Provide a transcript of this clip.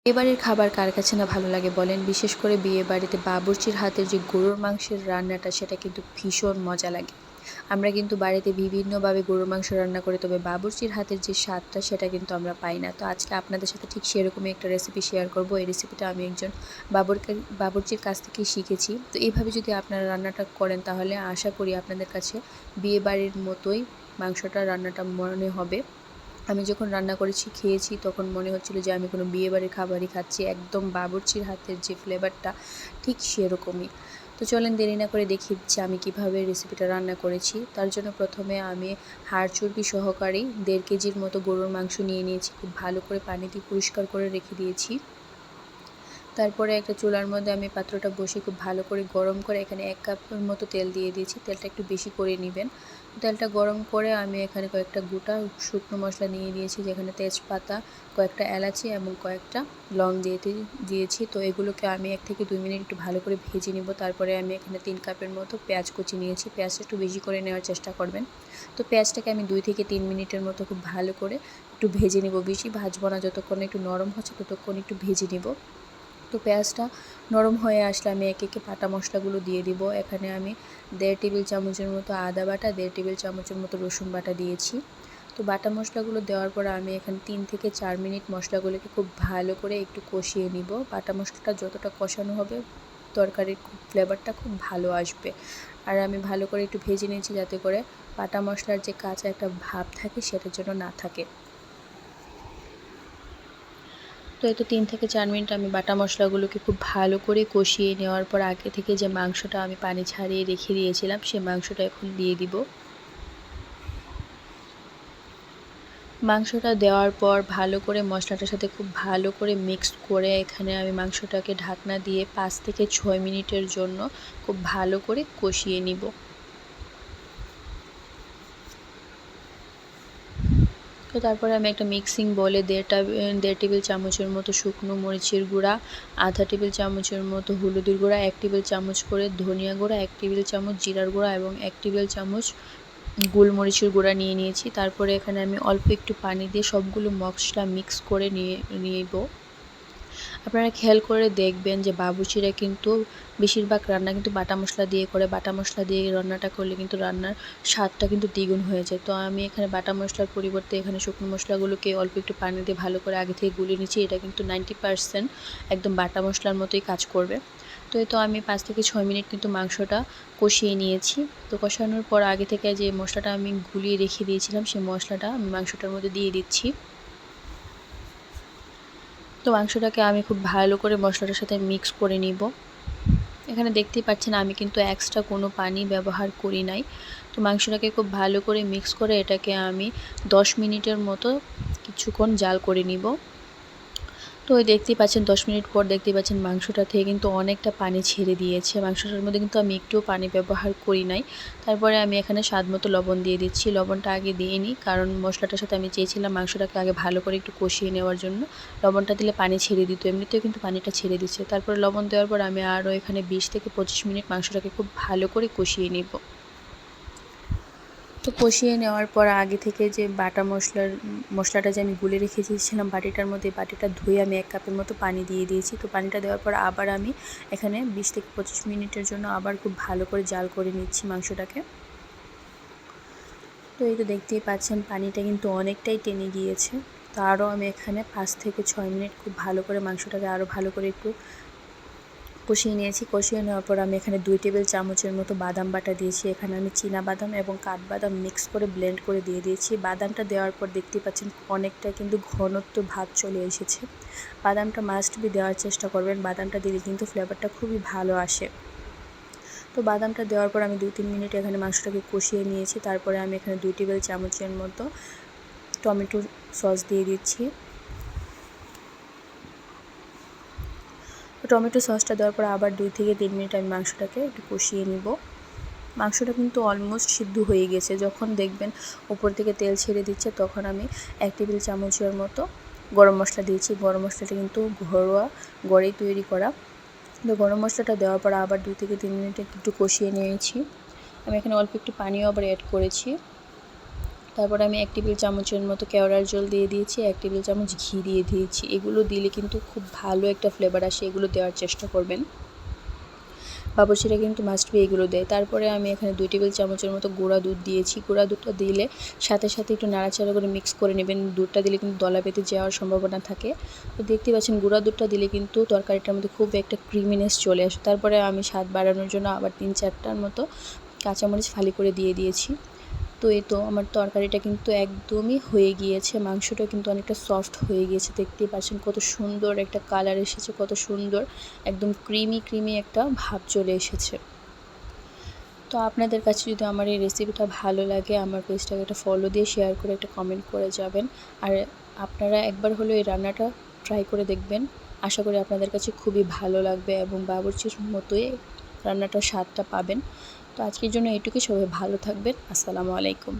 বিয়েবাড়ির খাবার কার কাছে না ভালো লাগে বলেন? বিশেষ করে বিয়েবাড়িতে বাবুর্চির হাতের যে গরুর মাংসের রান্নাটা সেটা কিন্তু ভীষণ মজা লাগে। আমরা কিন্তু বাড়িতে বিভিন্নভাবে গরুর মাংস রান্না করি, তবে বাবুর্চির হাতের যে স্বাদটা সেটা কিন্তু আমরা পাই না। তো আজকে আপনাদের সাথে ঠিক সেরকমই একটা রেসিপি শেয়ার করব। এই রেসিপিটা আমি একজন বাবুর্চির কাছ থেকেই শিখেছি। তো এইভাবে যদি আপনারা রান্নাটা করেন তাহলে আশা করি আপনাদের কাছে বিয়েবাড়ির মতোই রান্নাটা মনে হবে। আমি যখন রান্না করেছি খেয়েছি তখন মনে হচ্ছিল যে আমি কোনো বিয়েবাড়ির খাবারই খাচ্ছি। একদম বাবুর্চির হাতের যে ফ্লেভারটা ঠিক সেরকমই। তো চলেন দেরি না করে দেখিয়ে দিচ্ছি আমি কীভাবে রেসিপিটা রান্না করেছি। তার জন্য প্রথমে আমি হাড় চর্বি সহকারে 1.5 কেজির মতো গরুর মাংস নিয়ে নিয়েছি। খুব ভালো করে পানি দিয়ে পরিষ্কার করে রেখে দিয়েছি। তারপরে একটা চুলার মধ্যে আমি পাত্রটা বসিয়ে খুব ভালো করে গরম করে এখানে 1 কাপের মতো তেল দিয়ে দিয়েছি। তেলটা একটু বেশি করে নেবেন। তেলটা গরম করে আমি এখানে কয়েকটা গোটা শুকনো মশলা নিয়ে নিয়েছি, যেখানে তেজপাতা, কয়েকটা এলাচি এবং কয়েকটা লং দিয়েছি। তো এগুলোকে আমি 1 থেকে 2 মিনিট একটু ভালো করে ভেজে নিব। তারপরে আমি এখানে 3 কাপের মতো পেঁয়াজ কুচি নিয়েছি। পেঁয়াজটা একটু বেশি করে নেওয়ার চেষ্টা করবেন। তো পেঁয়াজটাকে আমি 2 থেকে 3 মিনিটের মতো খুব ভালো করে একটু ভেজে নিব। বেশি ভাজবো না, যতক্ষণ একটু নরম হচ্ছে ততক্ষণ একটু ভেজে নিব। তো পেঁয়াজটা নরম হয়ে আসলে আমি একে একে বাটা মশলাগুলো দিয়ে দিব। এখানে আমি 1.5 টেবিল চামচের মতো আদা বাটা, 1.5 টেবিল চামচের মতো রসুন বাটা দিয়েছি। তো বাটা মশলাগুলো দেওয়ার পর আমি এখানে 3 থেকে 4 মিনিট মশলাগুলোকে খুব ভালো করে একটু কষিয়ে নিব। বাটা মশলাটা যতটা কষানো হবে তরকারির ফ্লেভারটা খুব ভালো আসবে। আর আমি ভালো করে একটু ভেজে নিয়েছি যাতে করে বাটা মশলার যে কাঁচা একটা ভাব থাকে সেটার জন্য না থাকে। তো এই তো 3 থেকে 4 মিনিট আমি বাটা মশলাগুলোকে খুব ভালো করে কষিয়ে নেওয়ার পর আগে থেকে যে মাংসটা আমি পানি ছাড়িয়ে রেখে দিয়েছিলাম সেই মাংসটা এখন দিয়ে দিব। মাংসটা দেওয়ার পর ভালো করে মশলাটার সাথে খুব ভালো করে মিক্স করে এখানে আমি মাংসটাকে ঢাকনা দিয়ে 5 থেকে 6 মিনিটের জন্য খুব ভালো করে কষিয়ে নিব। তো তারপরে আমি একটা মিক্সিং বলে 1.5 টেবিল চামচের মতো শুকনো মরিচের গুঁড়া, আধা টেবিল চামচের মতো হলুদের গুঁড়া, 1 টেবিল চামচ করে ধনিয়া গুঁড়া, 1 টেবিল চামচ জিরার গুঁড়া এবং 1 টেবিল চামচ গোলমরিচের গুঁড়া নিয়ে নিয়েছি। তারপরে এখানে আমি অল্প একটু পানি দিয়ে সবগুলো মশলা মিক্স করে নিব। আপনারা খেয়াল করে দেখবেন যে বাবুর্চিরা কিন্তু বেশিরভাগ রান্না কিন্তু বাটা মশলা দিয়ে করে। বাটা মশলা দিয়ে রান্নাটা করলে কিন্তু রান্নার স্বাদটা কিন্তু দ্বিগুণ হয়ে যায়। তো আমি এখানে বাটা মশলার পরিবর্তে এখানে শুকনো মশলাগুলোকে অল্প একটু পানি দিয়ে ভালো করে আগে থেকে গুলিয়ে নিচ্ছি। এটা কিন্তু 90% একদম বাটা মশলার মতোই কাজ করবে। তো এই তো আমি 5 থেকে 6 মিনিট কিন্তু মাংসটা কষিয়ে নিয়েছি। তো কষানোর পর আগে থেকে যে মশলাটা আমি গুলিয়ে রেখে দিয়েছিলাম সেই মশলাটা আমি মাংসটার মধ্যে দিয়ে দিচ্ছি। তো মাংসটাকে আমি খুব ভালো করে মশলাটার সাথে মিক্স করে নিব। এখানে দেখতেই পাচ্ছেন আমি কিন্তু এক্সট্রা কোনো পানি ব্যবহার করি নাই। তো মাংসটাকে খুব ভালো করে মিক্স করে এটাকে আমি 10 মিনিটের মতো কিছুক্ষণ জাল করে নিব। তো ওই দেখতেই পাচ্ছেন 10 মিনিট পর দেখতেই পাচ্ছেন মাংসটা থেকে কিন্তু অনেকটা পানি ছেড়ে দিয়েছে। মাংসটার মধ্যে কিন্তু আমি একটুও পানি ব্যবহার করি নাই। তারপরে আমি এখানে স্বাদ মতো লবণ দিয়ে দিচ্ছি। লবণটা আগে দিইনি, কারণ মশলাটার সাথে আমি চেয়েছিলাম মাংসটাকে আগে ভালো করে একটু কষিয়ে নেওয়ার জন্য। লবণটা দিলে পানি ছেড়ে দিত, এমনিতেও কিন্তু পানিটা ছেড়ে দিচ্ছে। তারপরে লবণ দেওয়ার পর আমি আরও এখানে 20 থেকে 25 মিনিট মাংসটাকে খুব ভালো করে কষিয়ে নেব। তো কষিয়ে নেওয়ার পর আগে থেকে যে বাটা মশলাটা যে আমি গুলে রেখে দিয়েছিলাম বাটিটার মধ্যে, বাটিটা ধুয়ে আমি 1 কাপের মতো পানি দিয়ে দিয়েছি। তো পানিটা দেওয়ার পর আবার আমি এখানে 20 থেকে 25 মিনিটের জন্য আবার খুব ভালো করে জাল করে নিচ্ছি মাংসটাকে। তো এই তো দেখতেই পাচ্ছেন পানিটা কিন্তু অনেকটাই টেনে গিয়েছে। তো আরও আমি এখানে 5 থেকে 6 মিনিট খুব ভালো করে মাংসটাকে আরও ভালো করে একটু কষিয়ে নিয়েছি। কষিয়ে নেওয়ার পর আমি এখানে 2 টেবিল চামচের মতো বাদাম বাটা দিয়েছি। এখানে আমি চীনা বাদাম এবং কাঠবাদাম মিক্স করে ব্লেন্ড করে দিয়ে দিয়েছি। বাদামটা দেওয়ার পর দেখতেই পাচ্ছেন অনেকটা কিন্তু ঘনত্ব ভাব চলে এসেছে। বাদামটা মাস্ট বি দেওয়ার চেষ্টা করবেন, বাদামটা দিলে কিন্তু ফ্লেভারটা খুবই ভালো আসে। তো বাদামটা দেওয়ার পর আমি 2-3 মিনিট এখানে মাংসটাকে কষিয়ে নিয়েছি। তারপরে আমি এখানে 2 টেবিল চামচের মতো টমেটো সস দিয়ে দিচ্ছি। টমেটো সসটা দেওয়ার পর আবার 2 থেকে 3 মিনিট আমি মাংসটাকে একটু কষিয়ে নিব। মাংসটা কিন্তু অলমোস্ট সিদ্ধ হয়ে গেছে। যখন দেখবেন উপর থেকে তেল ছেড়ে দিচ্ছে তখন আমি 1 টেবিল চামচের মতো গরম মশলা দিয়েছি। গরম মশলাটা কিন্তু ঘরোয়া গড়েই তৈরি করা। তো গরম মশলাটা দেওয়ার পর আবার 2 থেকে 3 মিনিট একটু কষিয়ে নিয়েছি। আমি এখানে অল্প একটু পানিও আবার অ্যাড করেছি। তারপরে আমি 1 টেবিল চামচের মতো কেওড়ার জল দিয়ে দিয়েছি, 1 টেবিল চামচ ঘি দিয়ে দিয়েছি। এগুলো দিলে কিন্তু খুব ভালো একটা ফ্লেভার আসে, এগুলো দেওয়ার চেষ্টা করবেন। বাবুর্চিরা কিন্তু মাস্ট বি এগুলো দেয়। তারপরে আমি এখানে 2 টেবিল চামচের মতো গুঁড়া দুধ দিয়েছি। গুঁড়া দুধটা দিলে সাথে সাথে একটু নাড়াচাড়া করে মিক্স করে নেবেন। দুধটা দিলে কিন্তু দলা পেতে যাওয়ার সম্ভাবনা থাকে। তো দেখতে পাচ্ছেন গুঁড়া দুধটা দিলে কিন্তু তরকারিটার মধ্যে খুব একটা ক্রিমিনেস চলে আসে। তারপরে আমি স্বাদ বাড়ানোর জন্য আবার 3-4টার মতো কাঁচামরিচ ফালি করে দিয়ে দিয়েছি। তো এই তো আমার তরকারিটা কিন্তু একদমই হয়ে গিয়েছে। মাংসটা কিন্তু অনেকটা সফট হয়ে গিয়েছে। দেখতেই পাচ্ছেন কত সুন্দর একটা কালার এসেছে, কত সুন্দর একদম ক্রিমি একটা ভাব চলে এসেছে। তো আপনাদের কাছে যদি আমার এই রেসিপিটা ভালো লাগে, আমার পেজটাকে একটা ফলো দিয়ে শেয়ার করে একটা কমেন্ট করে যাবেন। আর আপনারা একবার হলেও এই রান্নাটা ট্রাই করে দেখবেন। আশা করি আপনাদের কাছে খুবই ভালো লাগবে এবং বাবুর্চির মতোই রান্নাটার স্বাদটা পাবেন। তো আজকের জন্য এটুকুই। সবাই ভালো থাকবেন। আসসালামু আলাইকুম।